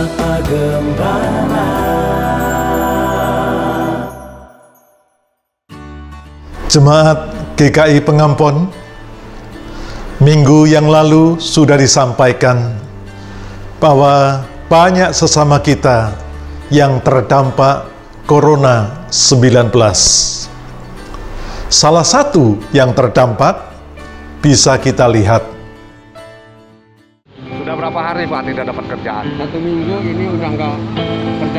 Sapa Gembala. Jemaat GKI Pengampon, minggu yang lalu sudah disampaikan bahwa banyak sesama kita yang terdampak Corona-19. Salah satu yang terdampak bisa kita lihat. Sudah berapa hari Pak tidak dapat kerjaan? 1 minggu ini udah nggak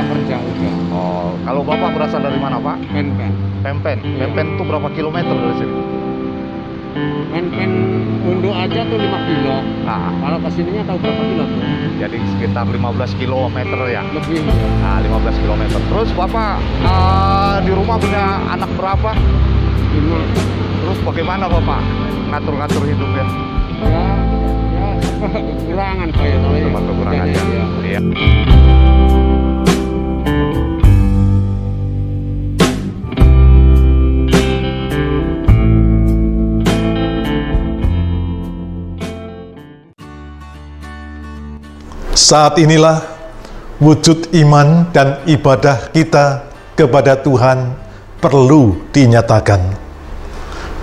kerja udah. Oh, kalau Bapak berasal dari mana Pak? Pen-pen. Pempen. Pempen itu berapa kilometer dari sini? Pen-pen unduh aja tuh 5 kilo. Nah, Kalau kesininya tahu berapa kilo tuh? jadi sekitar 15 kilometer ya? Lebih. Nah, 15 kilometer. Terus Bapak di rumah punya anak berapa? 5. Terus bagaimana Bapak ngatur-ngatur hidupnya? Ya kekurangan kayak saya. Cuma kekurangan ya? Iya. Saat inilah wujud iman dan ibadah kita kepada Tuhan perlu dinyatakan.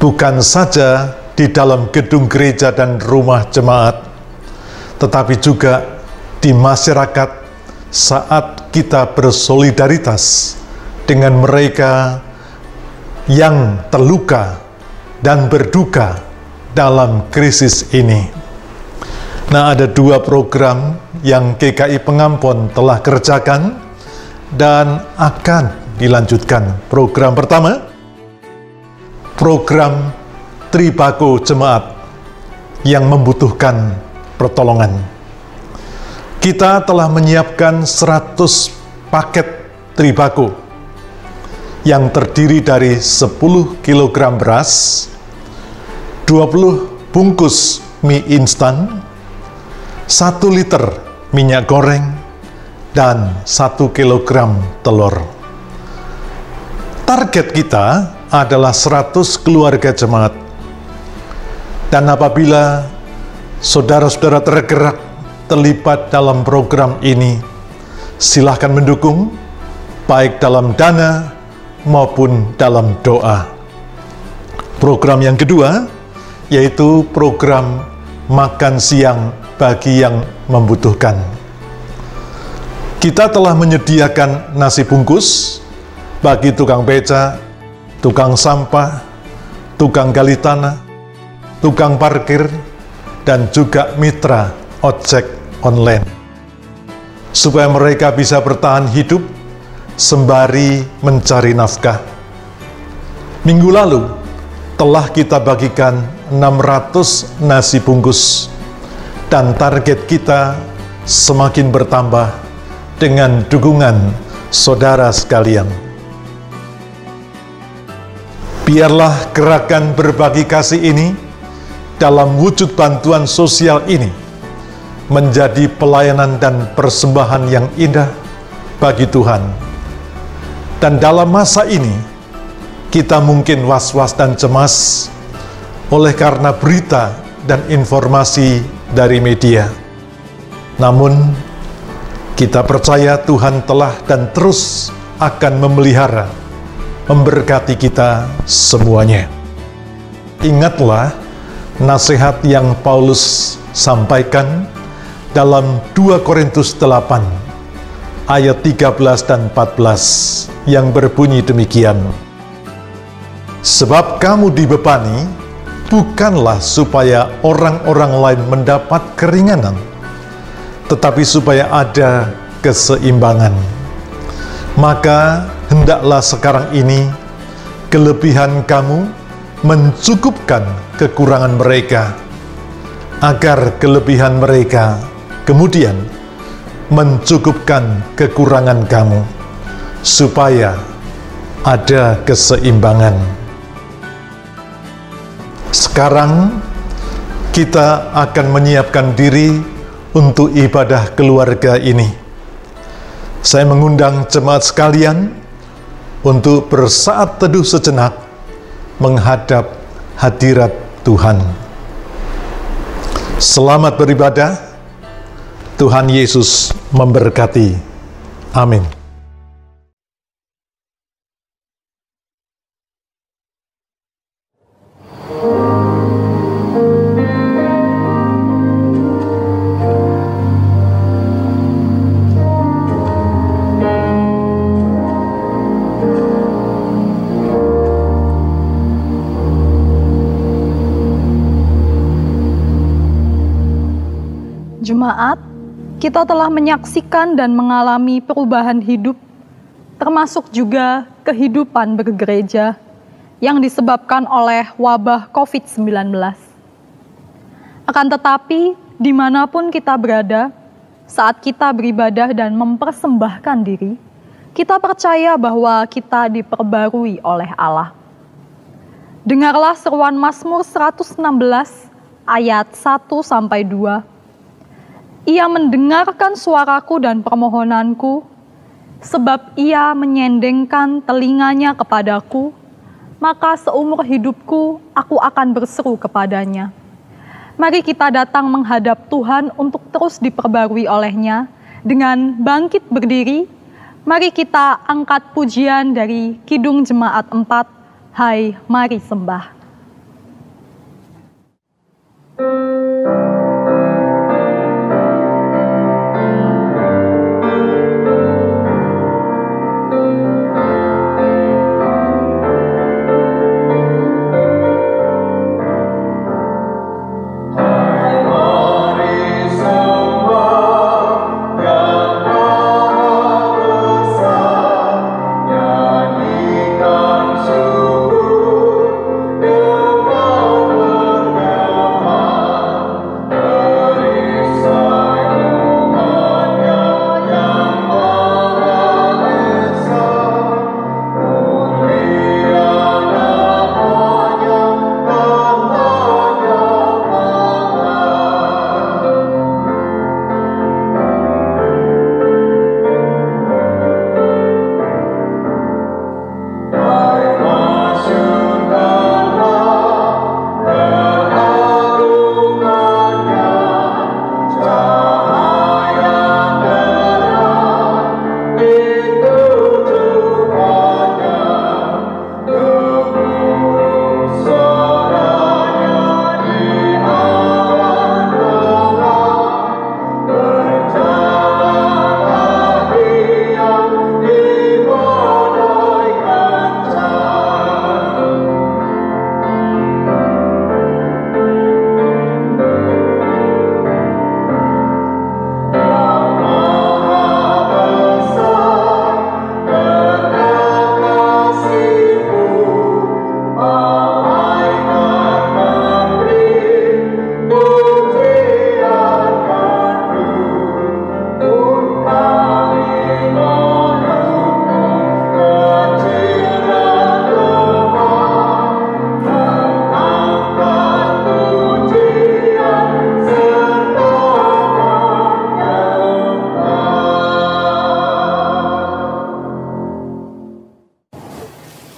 Bukan saja di dalam gedung gereja dan rumah jemaat, tetapi juga di masyarakat saat kita bersolidaritas dengan mereka yang terluka dan berduka dalam krisis ini. Nah, ada 2 program yang GKI Pengampon telah kerjakan dan akan dilanjutkan. Program pertama, program Tribako Jemaat yang membutuhkan pertolongan. Kita telah menyiapkan 100 paket Tribako yang terdiri dari 10 kg beras, 20 bungkus mie instan, 1 liter minyak goreng, dan 1 kilogram telur. Target kita adalah 100 keluarga jemaat. Dan apabila saudara-saudara tergerak terlibat dalam program ini, silahkan mendukung, baik dalam dana maupun dalam doa. Program yang kedua, yaitu program makan siang bagi yang membutuhkan. Kita telah menyediakan nasi bungkus bagi tukang beca, tukang sampah, tukang gali tanah, tukang parkir, dan juga mitra ojek online, supaya mereka bisa bertahan hidup sembari mencari nafkah. Minggu lalu telah kita bagikan 600 nasi bungkus, dan target kita semakin bertambah dengan dukungan saudara sekalian. Biarlah gerakan berbagi kasih ini dalam wujud bantuan sosial ini menjadi pelayanan dan persembahan yang indah bagi Tuhan. Dan dalam masa ini, kita mungkin was-was dan cemas oleh karena berita dan informasi dari media. Namun, kita percaya Tuhan telah dan terus akan memelihara, memberkati kita semuanya. Ingatlah nasihat yang Paulus sampaikan dalam 2 Korintus 8 ayat 13 dan 14 yang berbunyi demikian. Sebab kamu dibebani bukanlah supaya orang-orang lain mendapat keringanan, tetapi supaya ada keseimbangan. Maka hendaklah sekarang ini kelebihan kamu mencukupkan kekurangan mereka, agar kelebihan mereka kemudian mencukupkan kekurangan kamu, supaya ada keseimbangan. Sekarang kita akan menyiapkan diri untuk ibadah keluarga ini. Saya mengundang jemaat sekalian untuk bersaat teduh sejenak menghadap hadirat Tuhan. Selamat beribadah. Tuhan Yesus memberkati. Amin. Jemaat, kita telah menyaksikan dan mengalami perubahan hidup, termasuk juga kehidupan bergereja yang disebabkan oleh wabah COVID-19. Akan tetapi, dimanapun kita berada, saat kita beribadah dan mempersembahkan diri, kita percaya bahwa kita diperbarui oleh Allah. Dengarlah seruan Mazmur 116 ayat 1-2. Ia mendengarkan suaraku dan permohonanku, sebab ia menyendengkan telinganya kepadaku, maka seumur hidupku aku akan berseru kepadanya. Mari kita datang menghadap Tuhan untuk terus diperbarui olehnya dengan bangkit berdiri. Mari kita angkat pujian dari Kidung Jemaat 4, Hai Mari Sembah.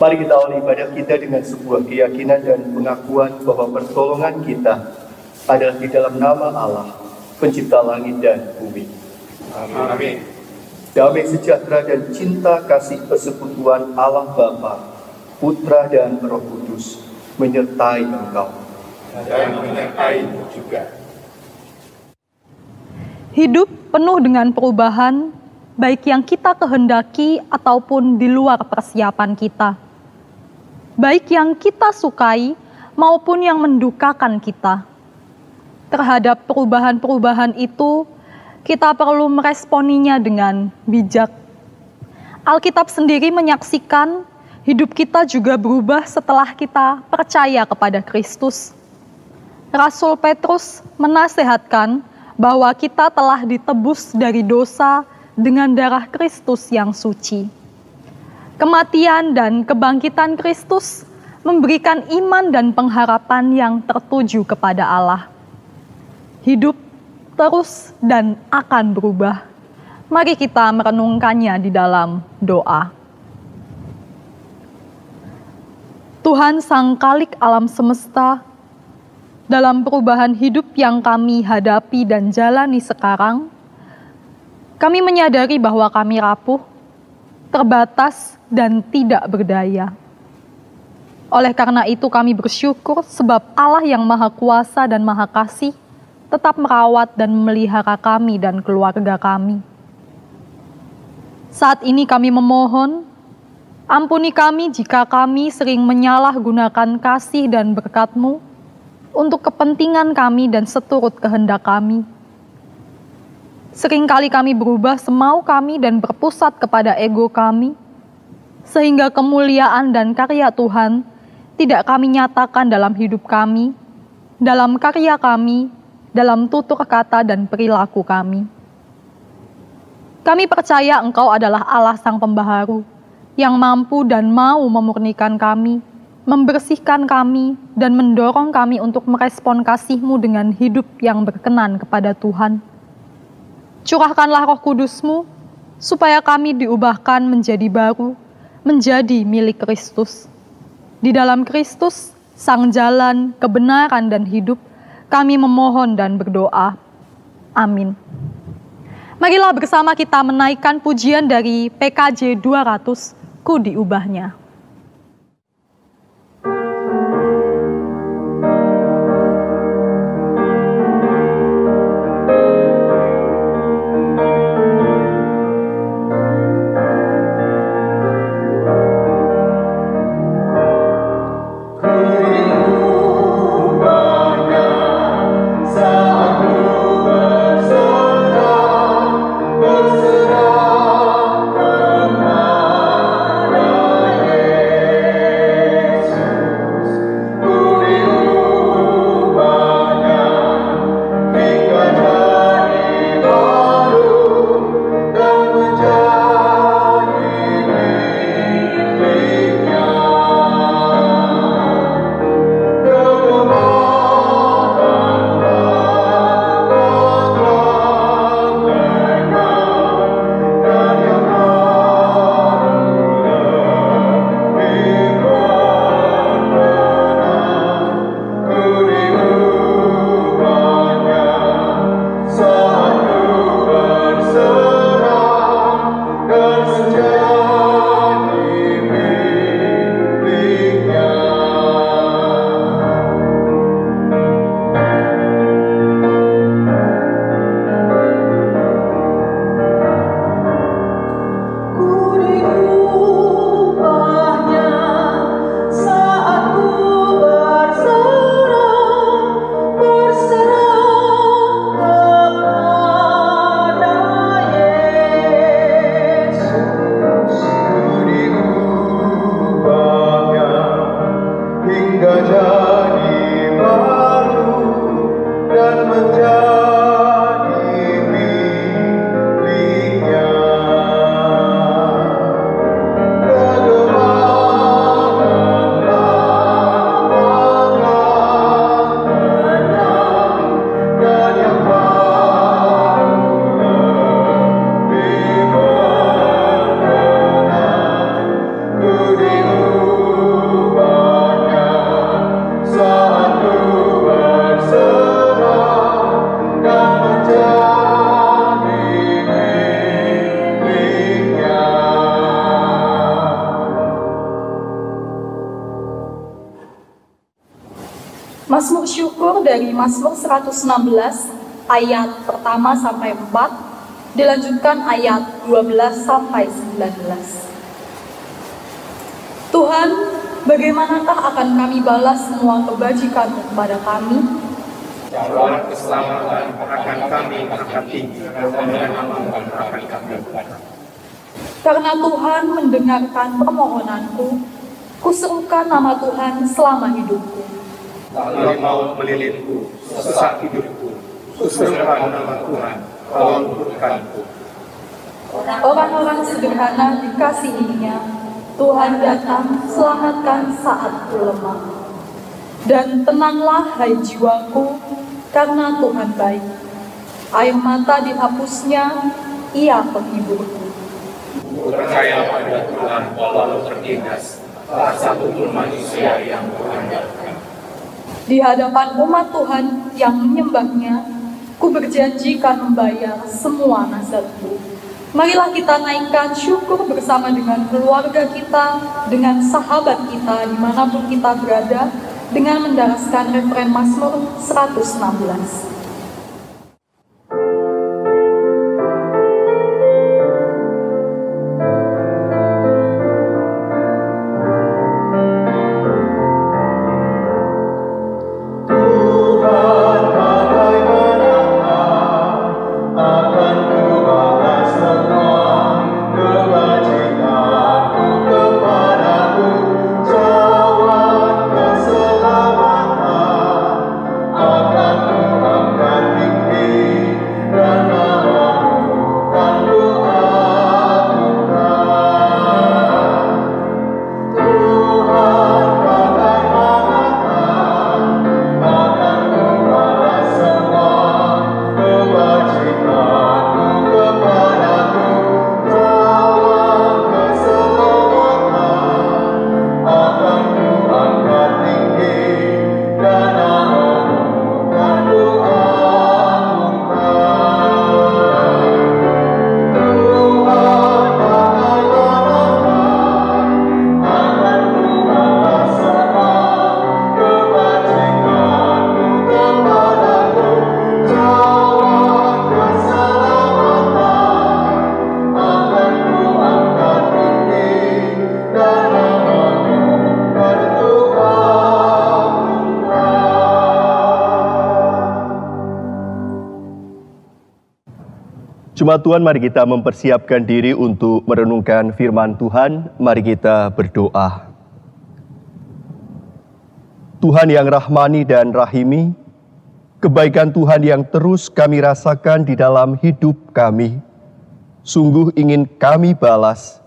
Mari kita awali ibadah kita dengan sebuah keyakinan dan pengakuan bahwa pertolongan kita adalah di dalam nama Allah, pencipta langit dan bumi. Amin. Damai sejahtera dan cinta kasih persekutuan Allah Bapa, Putra dan Roh Kudus menyertai engkau. Dan menyertaimu juga. Hidup penuh dengan perubahan, baik yang kita kehendaki ataupun di luar persiapan kita. Baik yang kita sukai maupun yang mendukakan kita. Terhadap perubahan-perubahan itu, kita perlu meresponinya dengan bijak. Alkitab sendiri menyaksikan hidup kita juga berubah setelah kita percaya kepada Kristus. Rasul Petrus menasehatkan bahwa kita telah ditebus dari dosa dengan darah Kristus yang suci. Kematian dan kebangkitan Kristus memberikan iman dan pengharapan yang tertuju kepada Allah. Hidup terus dan akan berubah. Mari kita merenungkannya di dalam doa. Tuhan Sang Khalik alam semesta, dalam perubahan hidup yang kami hadapi dan jalani sekarang, Kami menyadari bahwa kami rapuh, terbatas, dan tidak berdaya. Oleh karena itu kami bersyukur sebab Allah yang Maha Kuasa dan Maha Kasih tetap merawat dan memelihara kami dan keluarga kami. Saat ini kami memohon, ampuni kami jika kami sering menyalahgunakan kasih dan berkat-Mu untuk kepentingan kami dan seturut kehendak kami. Seringkali kami berubah semau kami dan berpusat kepada ego kami, sehingga kemuliaan dan karya Tuhan tidak kami nyatakan dalam hidup kami, dalam karya kami, dalam tutur kata dan perilaku kami. Kami percaya Engkau adalah Allah Sang Pembaharu, yang mampu dan mau memurnikan kami, membersihkan kami, dan mendorong kami untuk merespon kasih-Mu dengan hidup yang berkenan kepada Tuhan. Curahkanlah Roh Kudus-Mu, supaya kami diubahkan menjadi baru, menjadi milik Kristus. Di dalam Kristus, Sang Jalan, kebenaran, dan hidup, kami memohon dan berdoa. Amin. Marilah bersama kita menaikkan pujian dari PKJ 200, Ku Diubahnya. Mazmur syukur dari Mazmur 116 ayat pertama sampai 4, dilanjutkan ayat 12 sampai 19. Tuhan, bagaimanakah akan kami balas semua kebajikan kepada kami? Jalan keselamatan akan kami angkat tinggi dan amankan akan kami. Karena Tuhan mendengarkan permohonanku, kuserukan nama Tuhan selama hidupku. Lalu maut melilitku, sesak hidupku, kuserukan nama Tuhan, tolong urutkanku. Orang-orang sederhana dikasihinya, Tuhan datang selamatkan saat ku lemah. Dan tenanglah hai jiwaku, karena Tuhan baik. Air mata dihapusnya, Ia penghiburku. Ku percaya pada Tuhan walau tertindas, tak satu pun manusia yang kuandalkan. Di hadapan umat Tuhan yang menyembahnya, ku berjanji kan membayar semua nazarku. Marilah kita naikkan syukur bersama dengan keluarga kita, dengan sahabat kita dimanapun kita berada, dengan mendaraskan referen Mazmur 116. Jemaat Tuhan, mari kita mempersiapkan diri untuk merenungkan firman Tuhan. Mari kita berdoa. Tuhan yang rahmani dan rahimi, kebaikan Tuhan yang terus kami rasakan di dalam hidup kami, sungguh ingin kami balas,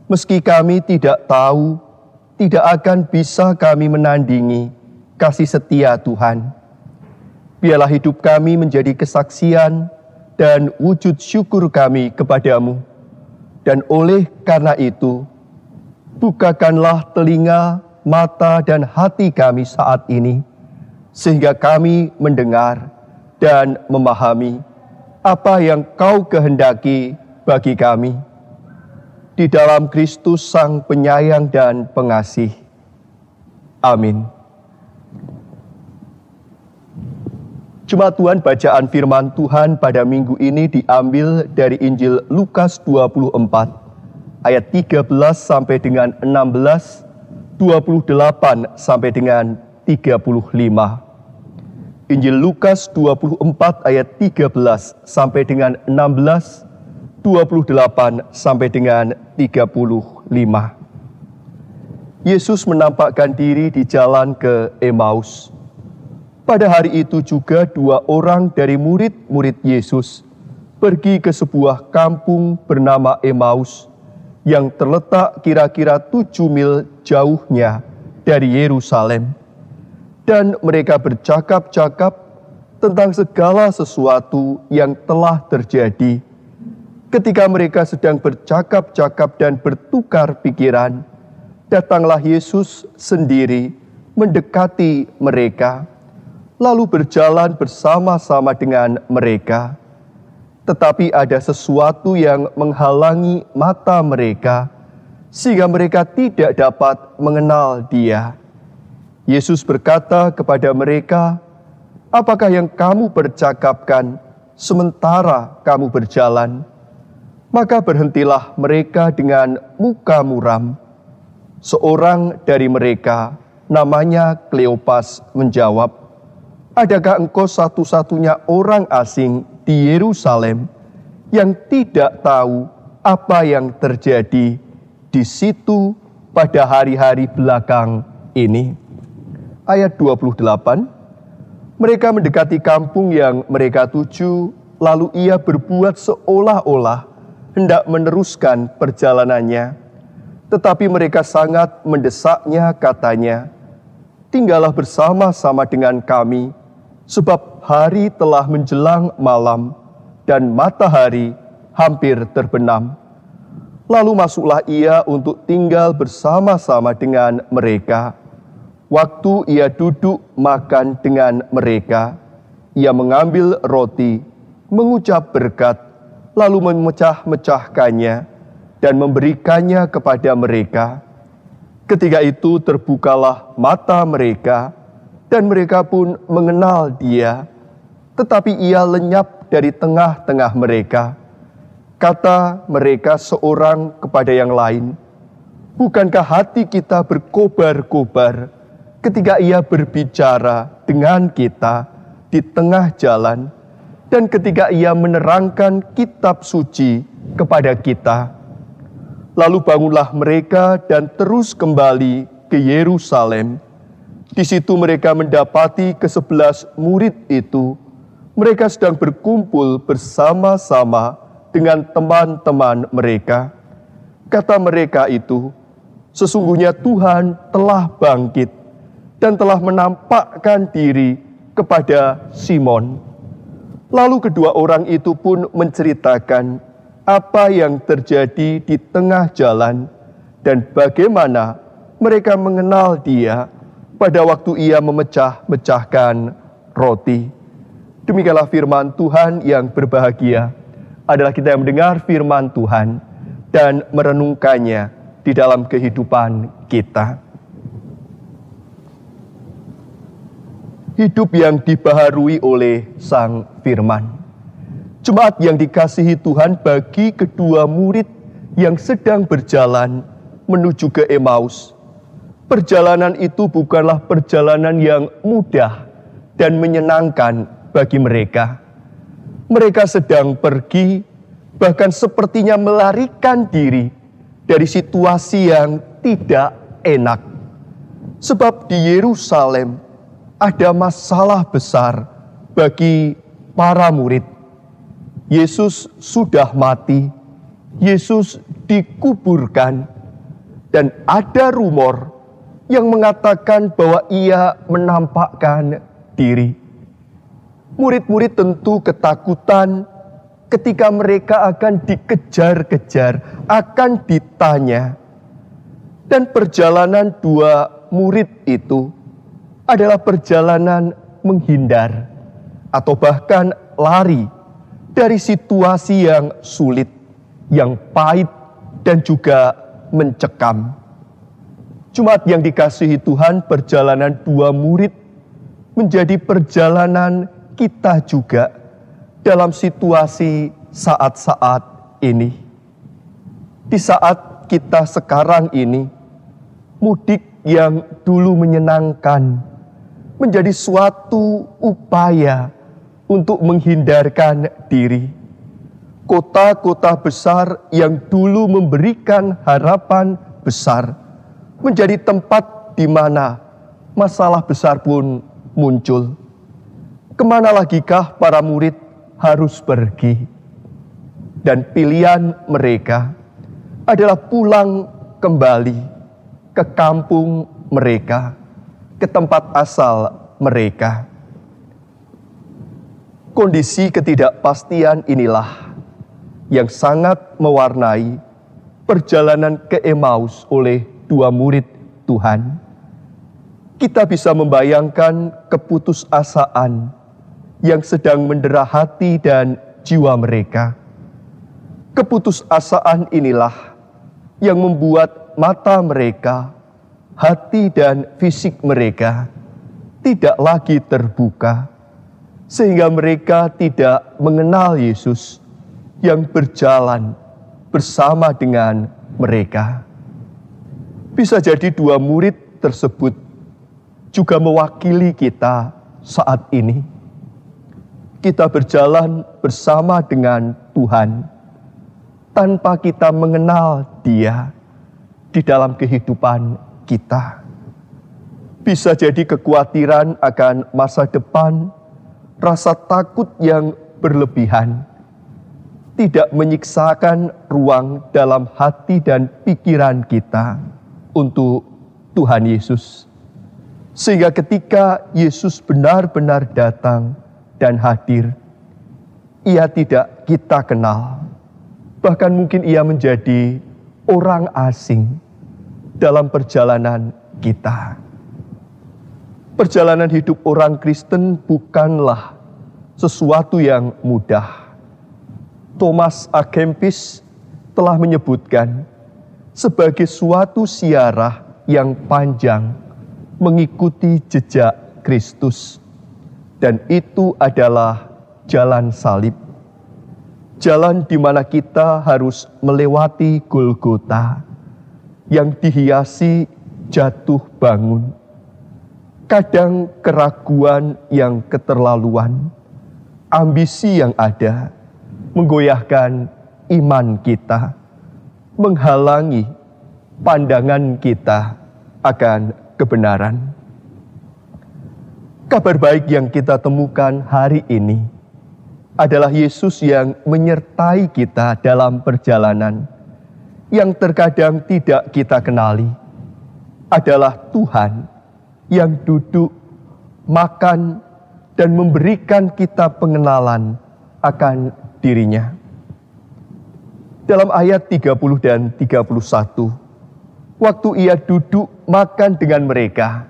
meski kami tidak tahu, tidak akan bisa kami menandingi kasih setia Tuhan. Biarlah hidup kami menjadi kesaksian dan wujud syukur kami kepadamu. Dan oleh karena itu, bukakanlah telinga, mata, dan hati kami saat ini, sehingga kami mendengar dan memahami apa yang Kau kehendaki bagi kami. Di dalam Kristus Sang Penyayang dan Pengasih. Amin. Jemaat Tuhan, bacaan firman Tuhan pada minggu ini diambil dari Injil Lukas 24, ayat 13 sampai dengan 16, 28 sampai dengan 35. Injil Lukas 24 ayat 13 sampai dengan 16, 28 sampai dengan 35. Yesus menampakkan diri di jalan ke Emmaus. Pada hari itu juga 2 orang dari murid-murid Yesus pergi ke sebuah kampung bernama Emmaus yang terletak kira-kira 7 mil jauhnya dari Yerusalem. Dan mereka bercakap-cakap tentang segala sesuatu yang telah terjadi. Ketika mereka sedang bercakap-cakap dan bertukar pikiran, datanglah Yesus sendiri mendekati mereka, lalu berjalan bersama-sama dengan mereka. Tetapi ada sesuatu yang menghalangi mata mereka, sehingga mereka tidak dapat mengenal Dia. Yesus berkata kepada mereka, "Apakah yang kamu percakapkan sementara kamu berjalan?" Maka berhentilah mereka dengan muka muram. Seorang dari mereka, namanya Kleopas, menjawab, "Adakah engkau satu-satunya orang asing di Yerusalem yang tidak tahu apa yang terjadi di situ pada hari-hari belakang ini?" Ayat 28, mereka mendekati kampung yang mereka tuju, lalu ia berbuat seolah-olah hendak meneruskan perjalanannya. Tetapi mereka sangat mendesaknya, katanya, "Tinggallah bersama-sama dengan kami, sebab hari telah menjelang malam, dan matahari hampir terbenam." Lalu masuklah ia untuk tinggal bersama-sama dengan mereka. Waktu ia duduk makan dengan mereka, Ia mengambil roti, mengucap berkat, lalu memecah-mecahkannya dan memberikannya kepada mereka. Ketika itu terbukalah mata mereka, dan mereka pun mengenal Dia, tetapi Ia lenyap dari tengah-tengah mereka. Kata mereka seorang kepada yang lain, "Bukankah hati kita berkobar-kobar ketika Ia berbicara dengan kita di tengah jalan, dan ketika Ia menerangkan kitab suci kepada kita?" Lalu bangunlah mereka dan terus kembali ke Yerusalem. Di situ mereka mendapati ke-11 murid itu. Mereka sedang berkumpul bersama-sama dengan teman-teman mereka. Kata mereka itu, "Sesungguhnya Tuhan telah bangkit dan telah menampakkan diri kepada Simon." Lalu kedua orang itu pun menceritakan apa yang terjadi di tengah jalan dan bagaimana mereka mengenal Dia pada waktu Ia memecah-mecahkan roti. Demikianlah firman Tuhan. Yang berbahagia adalah kita yang mendengar firman Tuhan dan merenungkannya di dalam kehidupan kita. Hidup yang dibaharui oleh Sang Firman. Jemaat yang dikasihi Tuhan, bagi kedua murid yang sedang berjalan menuju ke Emmaus, perjalanan itu bukanlah perjalanan yang mudah dan menyenangkan bagi mereka. Mereka sedang pergi, bahkan sepertinya melarikan diri dari situasi yang tidak enak. Sebab di Yerusalem ada masalah besar bagi para murid. Yesus sudah mati, Yesus dikuburkan, dan ada rumor yang mengatakan bahwa Ia menampakkan diri. Murid-murid tentu ketakutan ketika mereka akan dikejar-kejar, akan ditanya. Dan perjalanan dua murid itu adalah perjalanan menghindar atau bahkan lari dari situasi yang sulit, yang pahit, dan juga mencekam. Jemaat yang dikasihi Tuhan, perjalanan dua murid menjadi perjalanan kita juga dalam situasi saat-saat ini. Di saat kita sekarang ini, mudik yang dulu menyenangkan menjadi suatu upaya untuk menghindarkan diri. Kota-kota besar yang dulu memberikan harapan besar menjadi tempat di mana masalah besar pun muncul. Kemana lagikah para murid harus pergi? Dan pilihan mereka adalah pulang kembali ke kampung mereka, ke tempat asal mereka. Kondisi ketidakpastian inilah yang sangat mewarnai perjalanan ke Emmaus oleh dua murid Tuhan. Kita bisa membayangkan keputusasaan yang sedang mendera hati dan jiwa mereka. Keputusasaan inilah yang membuat mata mereka, hati dan fisik mereka tidak lagi terbuka, sehingga mereka tidak mengenal Yesus yang berjalan bersama dengan mereka. Bisa jadi dua murid tersebut juga mewakili kita saat ini. Kita berjalan bersama dengan Tuhan tanpa kita mengenal Dia di dalam kehidupan kita. Bisa jadi kekhawatiran akan masa depan, rasa takut yang berlebihan, tidak menyiksakan ruang dalam hati dan pikiran kita untuk Tuhan Yesus. Sehingga ketika Yesus benar-benar datang dan hadir, Ia tidak kita kenal. Bahkan mungkin Ia menjadi orang asing dalam perjalanan kita. Perjalanan hidup orang Kristen bukanlah sesuatu yang mudah. Thomas A. Kempis telah menyebutkan sebagai suatu ziarah yang panjang mengikuti jejak Kristus. Dan itu adalah jalan salib. Jalan di mana kita harus melewati Golgota yang dihiasi jatuh bangun. Kadang keraguan yang keterlaluan, ambisi yang ada, menggoyahkan iman kita, menghalangi pandangan kita akan kebenaran. Kabar baik yang kita temukan hari ini adalah Yesus yang menyertai kita dalam perjalanan yang terkadang tidak kita kenali. Adalah Tuhan yang duduk, makan, dan memberikan kita pengenalan akan dirinya. Dalam ayat 30 dan 31, waktu ia duduk makan dengan mereka,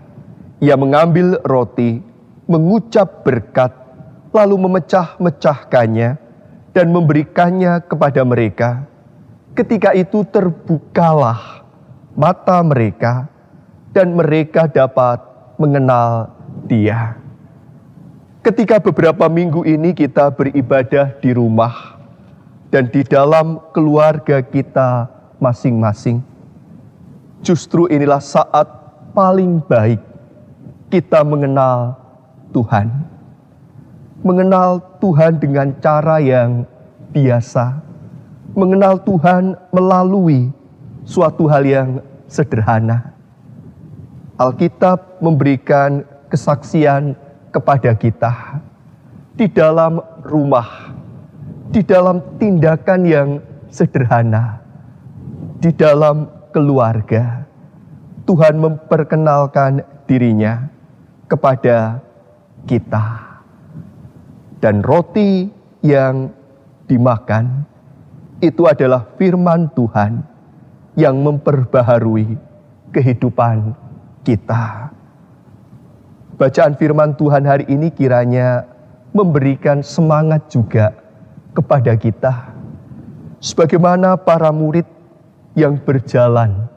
ia mengambil roti, mengucap berkat, lalu memecah-mecahkannya dan memberikannya kepada mereka. Ketika itu terbukalah mata mereka dan mereka dapat mengenal Dia. Ketika beberapa minggu ini kita beribadah di rumah dan di dalam keluarga kita masing-masing, justru inilah saat paling baik kita mengenal Tuhan. Mengenal Tuhan dengan cara yang biasa. Mengenal Tuhan melalui suatu hal yang sederhana. Alkitab memberikan kesaksian kepada kita di dalam rumah, di dalam tindakan yang sederhana, di dalam keluarga. Tuhan memperkenalkan dirinya kepada kita. Dan roti yang dimakan itu adalah firman Tuhan yang memperbaharui kehidupan kita. Bacaan firman Tuhan hari ini kiranya memberikan semangat juga kepada kita. Sebagaimana para murid yang berjalan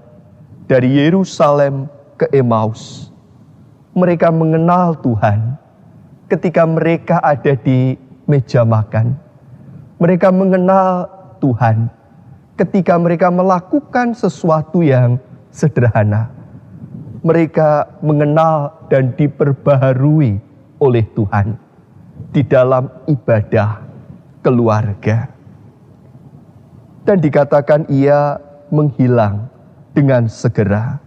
dari Yerusalem ke Emmaus. Mereka mengenal Tuhan ketika mereka ada di meja makan. Mereka mengenal Tuhan ketika mereka melakukan sesuatu yang sederhana. Mereka mengenal dan diperbaharui oleh Tuhan di dalam ibadah keluarga. Dan dikatakan ia menghilang dengan segera.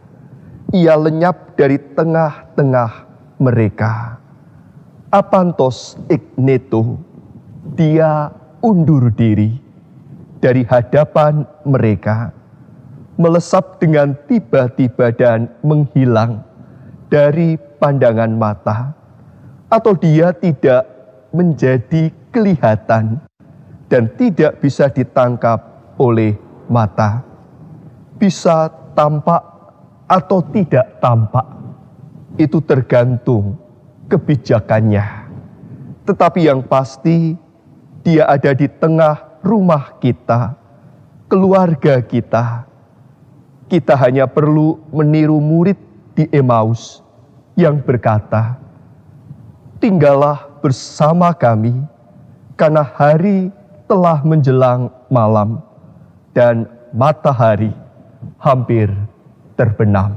Ia lenyap dari tengah-tengah mereka. Apantos igneto, dia undur diri dari hadapan mereka, melesap dengan tiba-tiba dan menghilang dari pandangan mata, atau dia tidak menjadi kelihatan dan tidak bisa ditangkap oleh mata. Bisa tampak atau tidak tampak, itu tergantung kebijakannya. Tetapi yang pasti, dia ada di tengah rumah kita, keluarga kita. Kita hanya perlu meniru murid di Emmaus yang berkata, "Tinggallah bersama kami, karena hari telah menjelang malam, dan matahari hampir terbenam."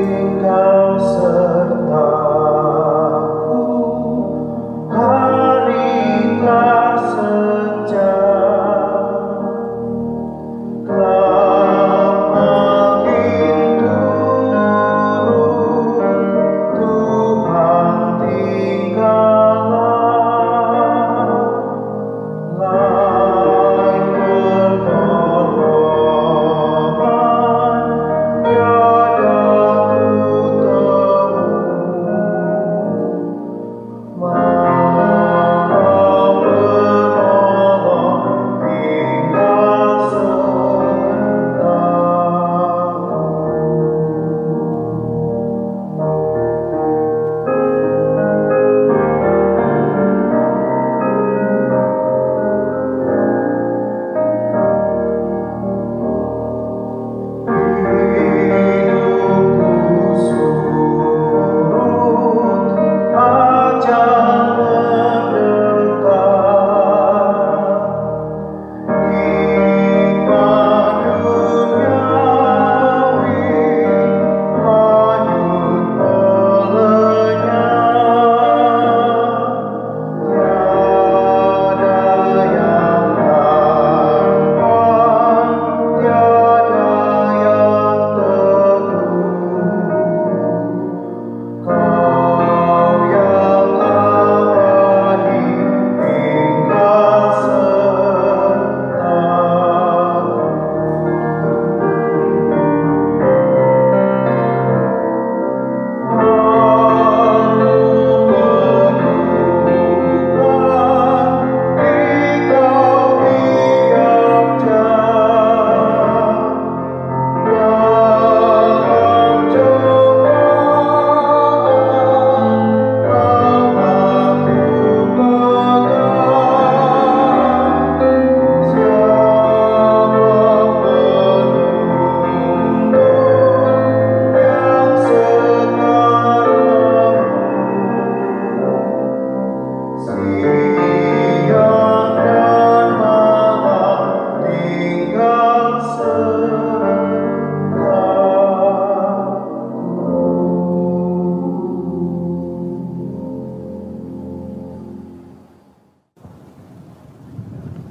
Tinggal serta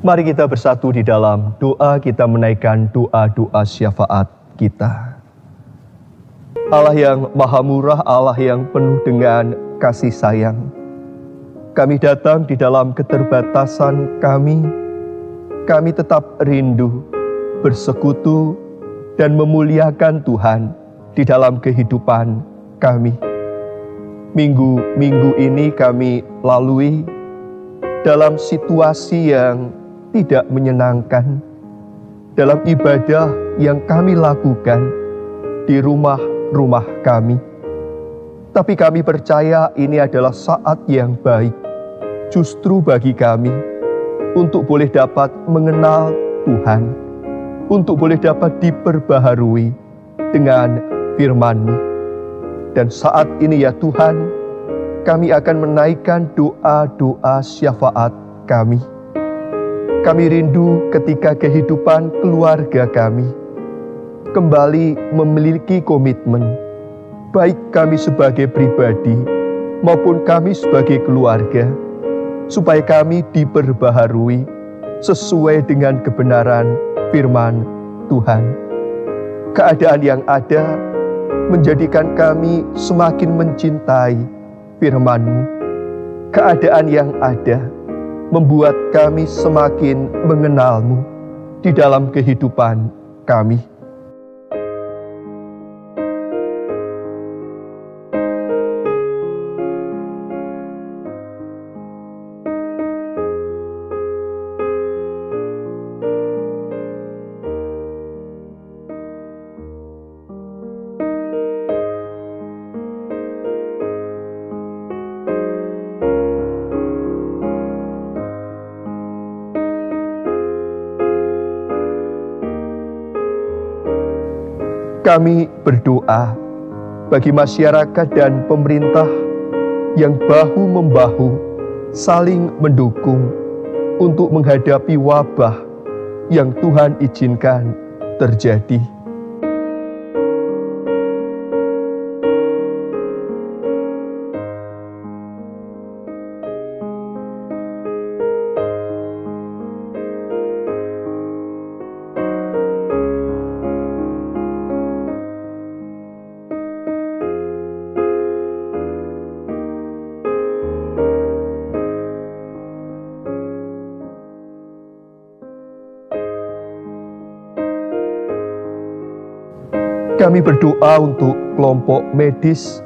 Mari kita bersatu di dalam doa, kita menaikkan doa-doa syafaat kita. Allah yang maha murah, Allah yang penuh dengan kasih sayang, kami datang di dalam keterbatasan kami tetap rindu bersekutu dan memuliakan Tuhan di dalam kehidupan kami. Minggu-minggu ini kami lalui dalam situasi yang tidak menyenangkan, dalam ibadah yang kami lakukan di rumah-rumah kami. Tapi kami percaya ini adalah saat yang baik justru bagi kami untuk boleh dapat mengenal Tuhan, untuk boleh dapat diperbaharui dengan firman-Mu. Dan saat ini ya Tuhan, kami akan menaikkan doa-doa syafaat kami. Kami rindu ketika kehidupan keluarga kami kembali memiliki komitmen, baik kami sebagai pribadi maupun kami sebagai keluarga, supaya kami diperbaharui sesuai dengan kebenaran firman Tuhan. Keadaan yang ada menjadikan kami semakin mencintai firman-Mu. Keadaan yang ada membuat kami semakin mengenal-Mu di dalam kehidupan kami. Kami berdoa bagi masyarakat dan pemerintah yang bahu-membahu saling mendukung untuk menghadapi wabah yang Tuhan izinkan terjadi. Kami berdoa untuk kelompok medis,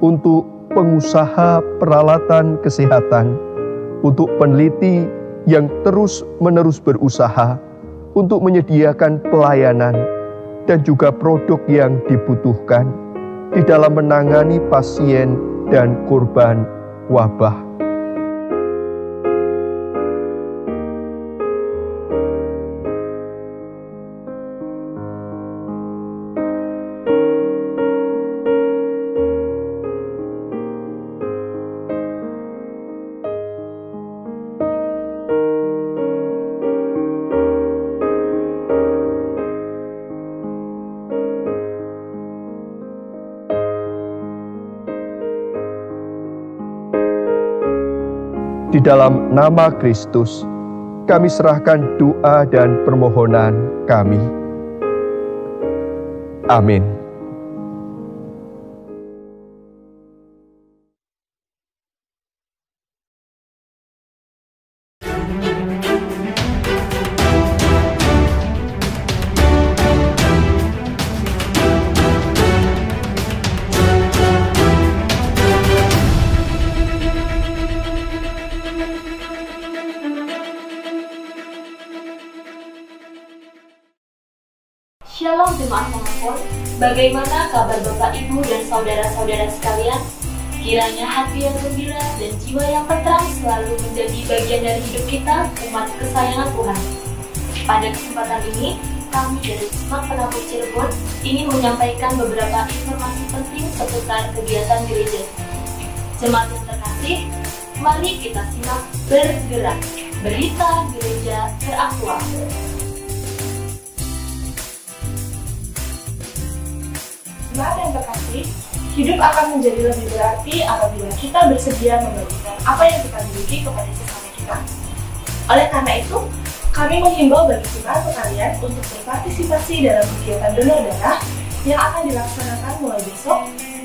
untuk pengusaha peralatan kesehatan, untuk peneliti yang terus-menerus berusaha untuk menyediakan pelayanan dan juga produk yang dibutuhkan di dalam menangani pasien dan korban wabah. Di dalam nama Kristus, kami serahkan doa dan permohonan kami. Amin. Shalom Jemaat Monopol, bagaimana kabar Bapak Ibu dan saudara-saudara sekalian? Kiranya hati yang gembira dan jiwa yang tenteram selalu menjadi bagian dari hidup kita, umat kesayangan Tuhan. Pada kesempatan ini, kami dari Semak Penabur Cirebon ingin menyampaikan beberapa informasi penting seputar kegiatan gereja. Jemaat yang terkasih, mari kita simak Bergerak, berita gereja teraktual. Jemaat yang terkasih, hidup akan menjadi lebih berarti apabila kita bersedia membagikan apa yang kita miliki kepada sesama kita. Oleh karena itu, kami menghimbau bagi jemaat sekalian untuk berpartisipasi dalam kegiatan donor darah yang akan dilaksanakan mulai besok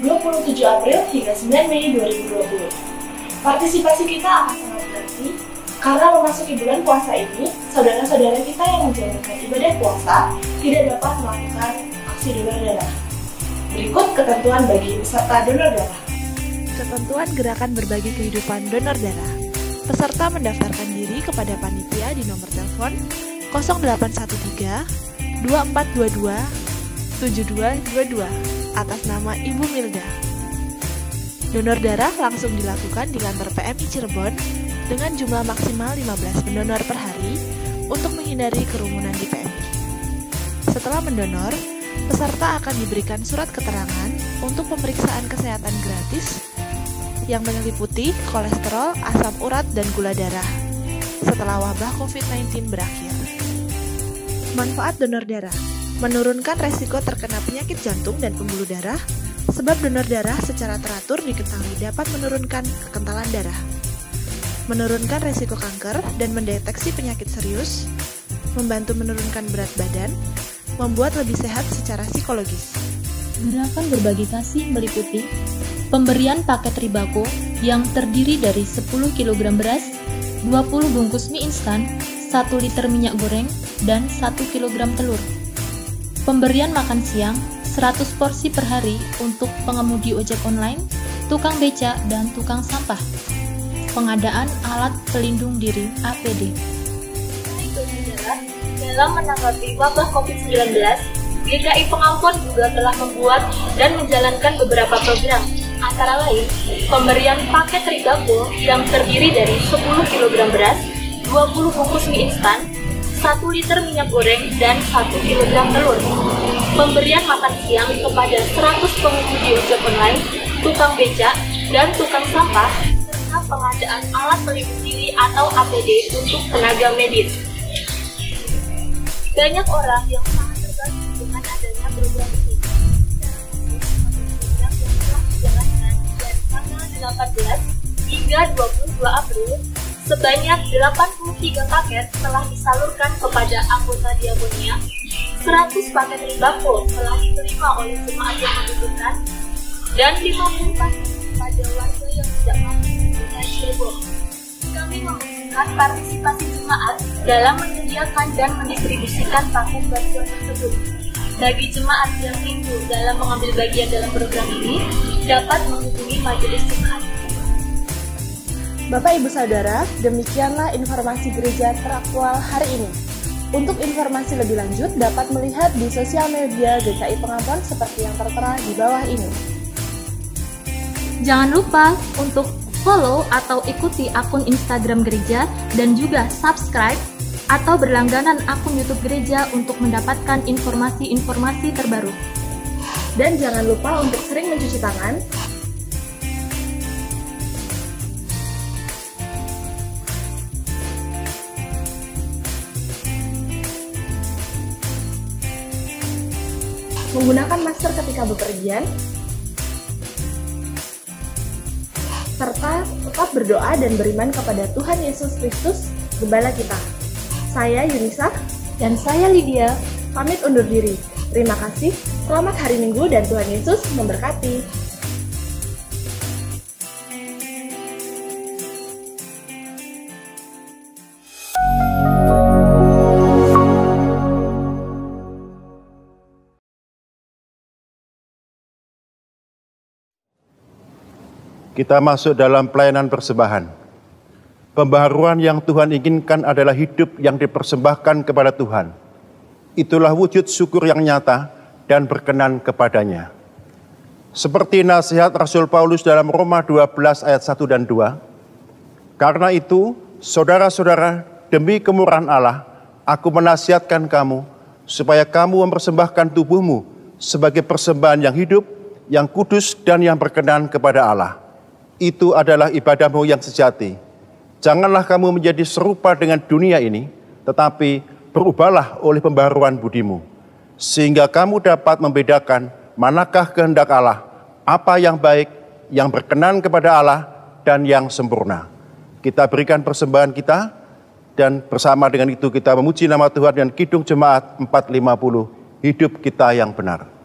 27 April hingga 9 Mei 2020. Partisipasi kita akan sangat berarti karena memasuki bulan puasa ini, saudara-saudara kita yang menjalankan ibadah puasa tidak dapat melakukan aksi donor darah. Berikut ketentuan bagi peserta donor darah. Ketentuan gerakan berbagi kehidupan donor darah. Peserta mendaftarkan diri kepada panitia di nomor telepon 0813 2422 7222 atas nama Ibu Milda. Donor darah langsung dilakukan di kantor PMI Cirebon dengan jumlah maksimal 15 pendonor per hari untuk menghindari kerumunan di PMI. Setelah mendonor, peserta akan diberikan surat keterangan untuk pemeriksaan kesehatan gratis yang meliputi kolesterol, asam urat, dan gula darah setelah wabah COVID-19 berakhir. Manfaat donor darah: menurunkan resiko terkena penyakit jantung dan pembuluh darah, sebab donor darah secara teratur diketahui dapat menurunkan kekentalan darah, menurunkan resiko kanker dan mendeteksi penyakit serius, membantu menurunkan berat badan, membuat lebih sehat secara psikologis. Gerakan berbagi kasih meliputi pemberian paket Ribako yang terdiri dari 10 kg beras, 20 bungkus mie instan, 1 liter minyak goreng, dan 1 kg telur. Pemberian makan siang 100 porsi per hari untuk pengemudi ojek online, tukang beca, dan tukang sampah. Pengadaan alat pelindung diri APD. Dalam menanggapi wabah COVID-19, GKI Pengampon juga telah membuat dan menjalankan beberapa program, antara lain pemberian paket Ribako yang terdiri dari 10 kg beras, 20 bungkus mie instan, 1 liter minyak goreng, dan 1 kg telur. Pemberian makan siang kepada 100 pengemudi ojek online, tukang beca, dan tukang sampah, serta pengadaan alat pelindung diri atau APD untuk tenaga medis. Banyak orang yang sangat terbantu dengan adanya program ini. Program yang telah dijalankan dari tanggal 18 hingga 22 April, sebanyak 83 paket telah disalurkan kepada anggota Diakonia, 100 paket Ribako telah diterima oleh jemaat yang membutuhkan, dan 50 paket kepada warga yang tidak mampu menggunakan Cirebon. Kami membutuhkan partisipasi jemaat dalam menyediakan dan mendistribusikan paket bantuan tersebut. Bagi jemaat yang rindu dalam mengambil bagian dalam program ini, dapat menghubungi majelis jemaat. Bapak Ibu Saudara, demikianlah informasi gereja teraktual hari ini. Untuk informasi lebih lanjut dapat melihat di sosial media GKI Pengampon seperti yang tertera di bawah ini. Jangan lupa untuk follow atau ikuti akun Instagram gereja dan juga subscribe atau berlangganan akun YouTube gereja untuk mendapatkan informasi-informasi terbaru. Dan jangan lupa untuk sering mencuci tangan, menggunakan masker ketika bepergian, serta tetap berdoa dan beriman kepada Tuhan Yesus Kristus, Gembala kita. Saya Yunisa dan saya Lydia pamit undur diri. Terima kasih, selamat hari Minggu dan Tuhan Yesus memberkati. Kita masuk dalam pelayanan persembahan. Pembaharuan yang Tuhan inginkan adalah hidup yang dipersembahkan kepada Tuhan. Itulah wujud syukur yang nyata dan berkenan kepadanya. Seperti nasihat Rasul Paulus dalam Roma 12 ayat 1 dan 2. Karena itu, saudara-saudara, demi kemurahan Allah, aku menasihatkan kamu, supaya kamu mempersembahkan tubuhmu sebagai persembahan yang hidup, yang kudus dan yang berkenan kepada Allah. Itu adalah ibadahmu yang sejati. Janganlah kamu menjadi serupa dengan dunia ini, tetapi berubahlah oleh pembaharuan budimu, sehingga kamu dapat membedakan manakah kehendak Allah, apa yang baik, yang berkenan kepada Allah, dan yang sempurna. Kita berikan persembahan kita Dan bersama dengan itu kita memuji nama Tuhan dan Kidung Jemaat 450, hidup kita yang benar.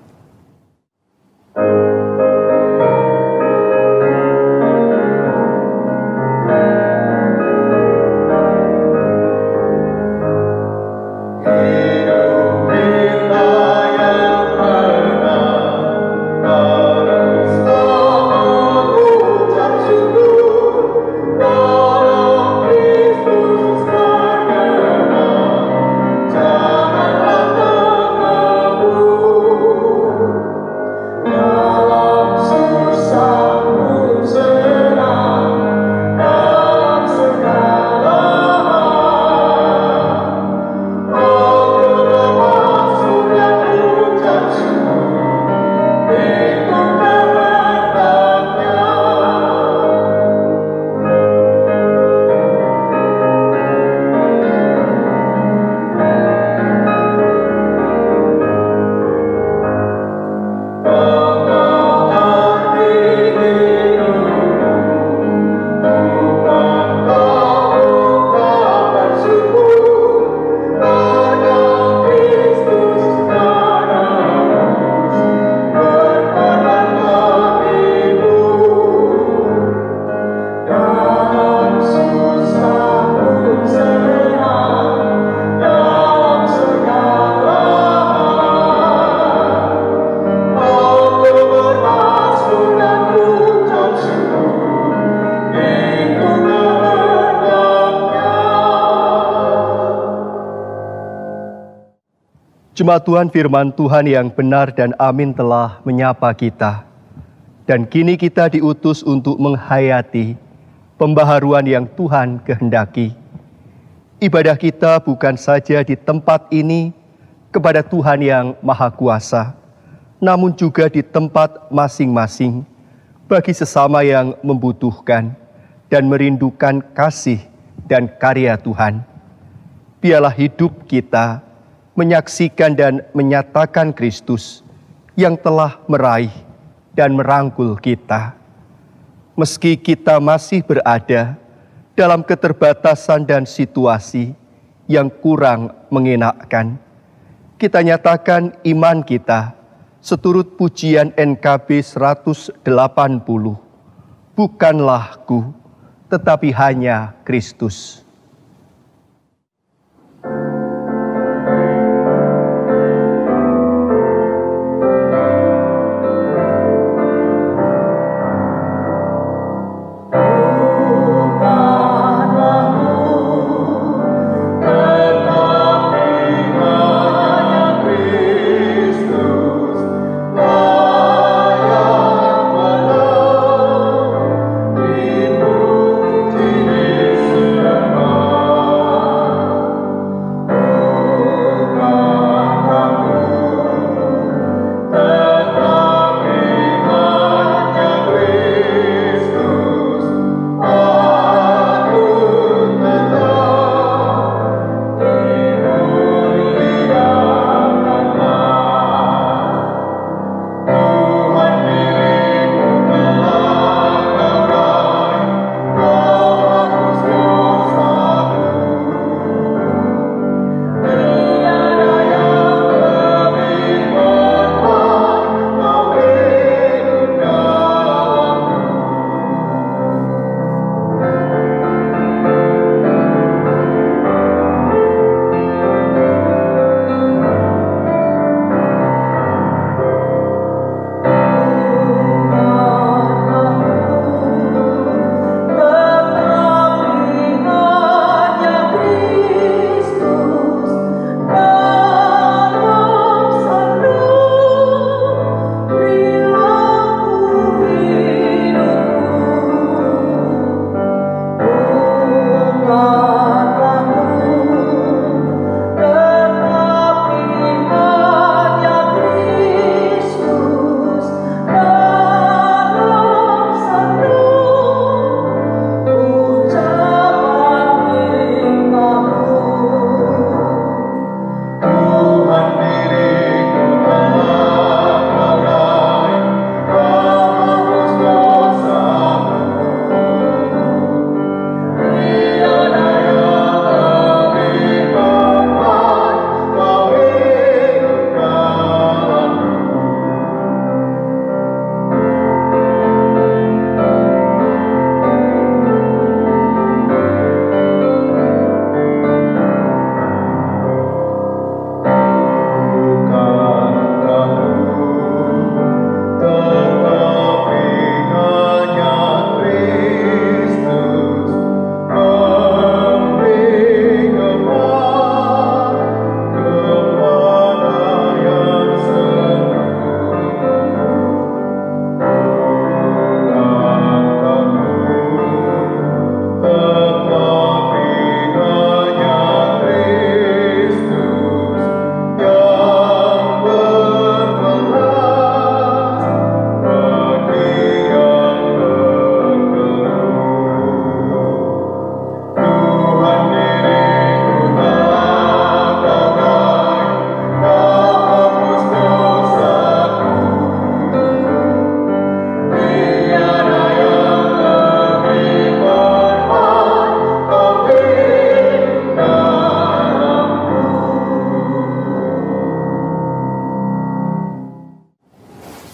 Jemaat Tuhan, firman Tuhan yang benar dan amin telah menyapa kita. Dan kini kita diutus untuk menghayati pembaharuan yang Tuhan kehendaki. Ibadah kita bukan saja di tempat ini kepada Tuhan yang Maha Kuasa, namun juga di tempat masing-masing bagi sesama yang membutuhkan dan merindukan kasih dan karya Tuhan. Biarlah hidup kita menyaksikan dan menyatakan Kristus yang telah meraih dan merangkul kita. Meski kita masih berada dalam keterbatasan dan situasi yang kurang mengenakkan, kita nyatakan iman kita seturut pujian NKB 180. Bukanlah ku, tetapi hanya Kristus. Terima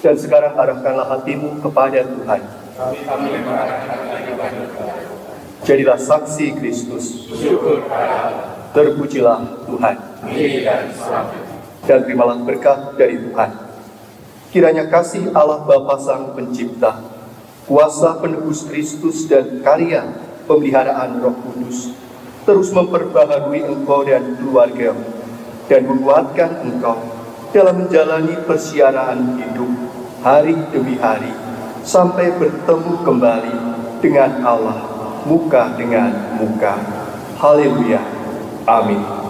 Dan sekarang arahkanlah hatimu kepada Tuhan. Jadilah saksi Kristus. Terpujilah Tuhan. Dan terimalah berkat dari Tuhan. Kiranya kasih Allah Bapa Sang Pencipta, kuasa penebus Kristus dan karya pemeliharaan Roh Kudus terus memperbaharui engkau dan keluargamu dan menguatkan engkau dalam menjalani persiaran hidup hari demi hari sampai bertemu kembali dengan Allah muka dengan muka. Haleluya. Amin.